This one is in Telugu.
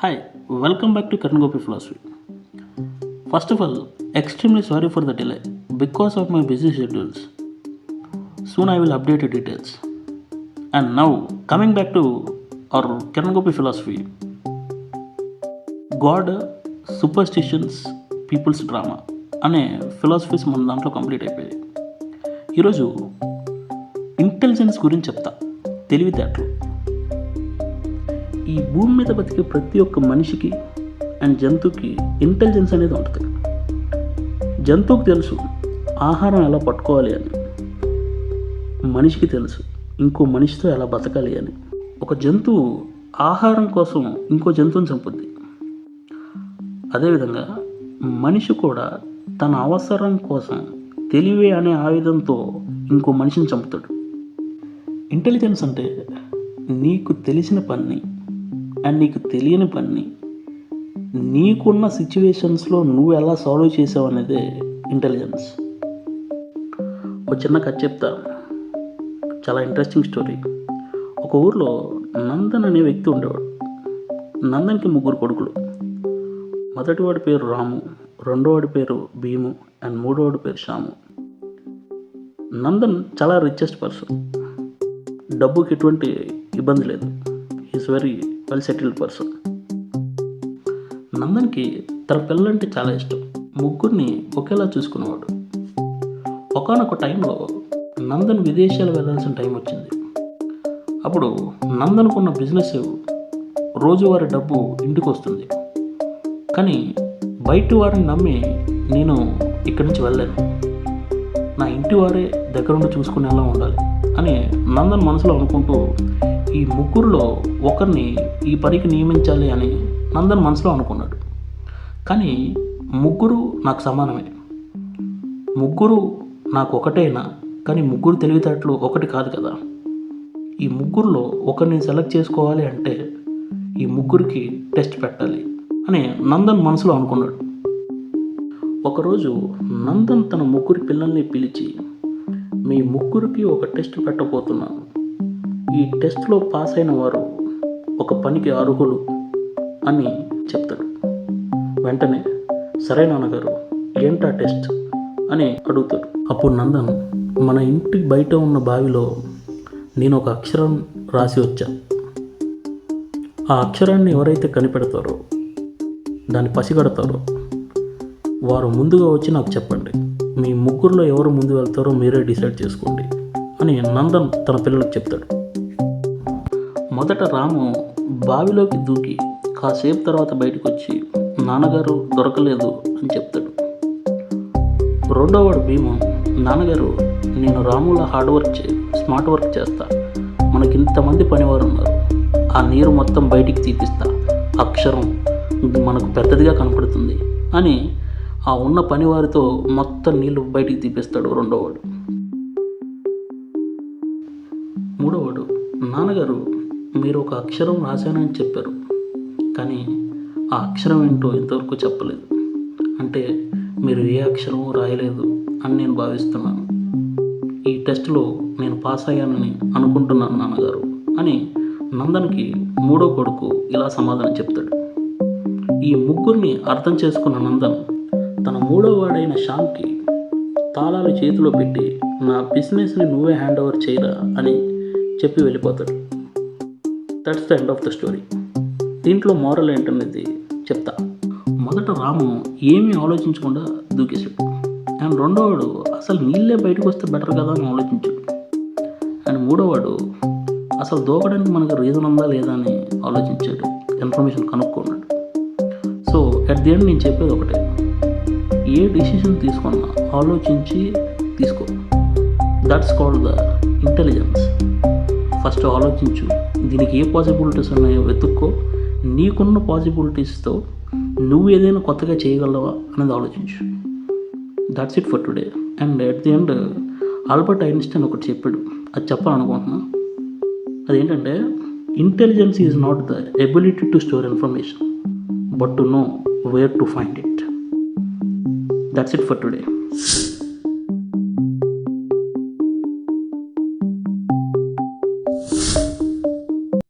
Hi, welcome back to Karan Gopi Philosophy. First of all, extremely sorry for the delay because of my busy schedules. Soon I will update the details. And now, coming back to our Karan Gopi Philosophy, God, superstitions, peoples drama అనే ఫిలాసఫీస్ మన దాంట్లో కంప్లీట్ అయిపోయాయి. ఈరోజు ఇంటెలిజెన్స్ గురించి చెప్తా, తెలివితేటలు. ఈ భూమి మీద బతికే ప్రతి ఒక్క మనిషికి అండ్ జంతువుకి ఇంటెలిజెన్స్ అనేది ఉంటుంది. జంతువుకి తెలుసు ఆహారం ఎలా పట్టుకోవాలి అని, మనిషికి తెలుసు ఇంకో మనిషితో ఎలా బతకాలి అని. ఒక జంతువు ఆహారం కోసం ఇంకో జంతువుని చంపుద్ది. అదేవిధంగా మనిషి కూడా తన అవసరం కోసం తెలివి అనే ఆయుధంతో ఇంకో మనిషిని చంపుతాడు. ఇంటెలిజెన్స్ అంటే నీకు తెలిసిన పని అండ్ నీకు తెలియని పని నీకున్న సిచ్యువేషన్స్లో నువ్వు ఎలా సాల్వ్ చేసావు అనేదే ఇంటెలిజెన్స్. ఒక చిన్న కథ చెప్తా, చాలా ఇంట్రెస్టింగ్ స్టోరీ. ఒక ఊర్లో నందన్ అనే వ్యక్తి ఉండేవాడు. నందన్కి 3 కొడుకులు. మొదటివాడి పేరు రాము, రెండోవాడి పేరు భీము అండ్ మూడోవాడి పేరు శ్యాము. నందన్ చాలా రిచెస్ట్ పర్సన్, డబ్బుకి ఎటువంటి ఇబ్బంది లేదు. Is very well settled person. నందన్కి తన పిల్లలంటే చాలా ఇష్టం. ముగ్గురిని ఒకేలా చూసుకునేవాడు. ఒకానొక టైంలో నందన్ విదేశాలు వెళ్ళాల్సిన టైం వచ్చింది. అప్పుడు నందన్కున్న బిజినెస్ రోజువారీ డబ్బు ఇంటికి వస్తుంది. కానీ బయట వారిని నమ్మి నేను ఇక్కడి నుంచి వెళ్ళాను, నా ఇంటి వారే దగ్గరుండి చూసుకునేలా ఉండాలి అని నందన్ మనసులో అనుకుంటూ ఈ ముగ్గురులో ఒకరిని ఈ పనికి నియమించాలి అని నందన్ మనసులో అనుకున్నాడు. కానీ ముగ్గురు నాకు సమానమే, ముగ్గురు నాకు ఒకటేనా, కానీ ముగ్గురు తెలివితేటలు ఒకటి కాదు కదా. ఈ ముగ్గురులో ఒకరిని సెలెక్ట్ చేసుకోవాలి అంటే ఈ ముగ్గురికి టెస్ట్ పెట్టాలి అని నందన్ మనసులో అనుకున్నాడు. ఒకరోజు నందన్ తన ముగ్గురి పిల్లల్ని పిలిచి, మీ ముగ్గురికి ఒక టెస్ట్ పెట్టబోతున్నాను. ఈ టెస్ట్లో పాస్ అయిన వారు ఒక పనికి అర్హులు అని చెప్తాడు. వెంటనే సరే నాన్నగారు, ఏంటా టెస్ట్ అని అడుగుతాడు. అప్పుడు నందన్, మన ఇంటి బయట ఉన్న బావిలో నేను ఒక అక్షరం రాసి వచ్చా. ఆ అక్షరాన్ని ఎవరైతే కనిపెడతారో, దాన్ని పసిగడతారో వారు ముందుగా వచ్చి నాకు చెప్పండి. మీ ముగ్గురులో ఎవరు ముందు వెళ్తారో మీరే డిసైడ్ చేసుకోండి అని నందన్ తన పిల్లలకు చెప్తాడు. మొదట రాము బావిలోకి దూకి కాసేపు తర్వాత బయటకు వచ్చి, నాన్నగారు దొరకలేదు అని చెప్తాడు. రెండోవాడు భీము, నాన్నగారు నేను రాములా స్మార్ట్ వర్క్ చేస్తా, మనకి ఇంతమంది పనివారు ఉన్నారు, ఆ నీరు మొత్తం బయటికి తీపిస్తా, అక్షరం మనకు పెద్దదిగా కనపడుతుంది అని ఆ ఉన్న పనివారితో మొత్తం నీళ్లు బయటికి తీపిస్తాడు రెండోవాడు. మూడోవాడు, నాన్నగారు మీరు ఒక అక్షరం రాశానని చెప్పారు, కానీ ఆ అక్షరం ఏంటో ఇంతవరకు చెప్పలేదు, అంటే మీరు ఏ అక్షరం రాయలేదు అని నేను భావిస్తున్నాను. ఈ టెస్ట్లో నేను పాస్ అయ్యానని అనుకుంటున్నాను నాన్నగారు అని నందన్కి మూడో కొడుకు ఇలా సమాధానం చెప్తాడు. ఈ ముగ్గురిని అర్థం చేసుకున్న నందన్ తన మూడో వాడైన శ్యామ్కి తాళాలు చేతిలో పెట్టి, నా బిజినెస్ని నువ్వే హ్యాండ్ ఓవర్ చేయరా అని చెప్పి వెళ్ళిపోతాడు. That's the end of the story. దీంట్లో మోరల్ ఏంటనేది చెప్తా. మొదట రాము ఏమీ ఆలోచించకుండా దూకేశాడు. అండ్ రెండోవాడు అసలు నీళ్ళే బయటకు వస్తే బెటర్ కదా అని ఆలోచించాడు. అండ్ మూడోవాడు అసలు దూకడానికి మనకు రీజన్ ఉందా లేదా అని ఆలోచించాడు, ఇన్ఫర్మేషన్ కనుక్కున్నాడు. సో అట్ ది ఎండ్ నేను చెప్పేది ఒకటే, ఏ డిసిషన్ తీసుకున్నా ఆలోచించి తీసుకో. That's called the intelligence. First ఆలోచించు, దీనికి ఏ పాసిబిలిటీస్ ఉన్నాయో వెతుక్కో, నీకున్న పాసిబిలిటీస్తో నువ్వు ఏదైనా కొత్తగా చేయగలవా అనేది ఆలోచించు. That's it for today. And at the end Albert Einstein ఒకటి చెప్పాడు, అది చెప్పాలనుకుంటున్నా. అదేంటంటే, intelligence is not the ability to store information but to know where to find it. That's it for today.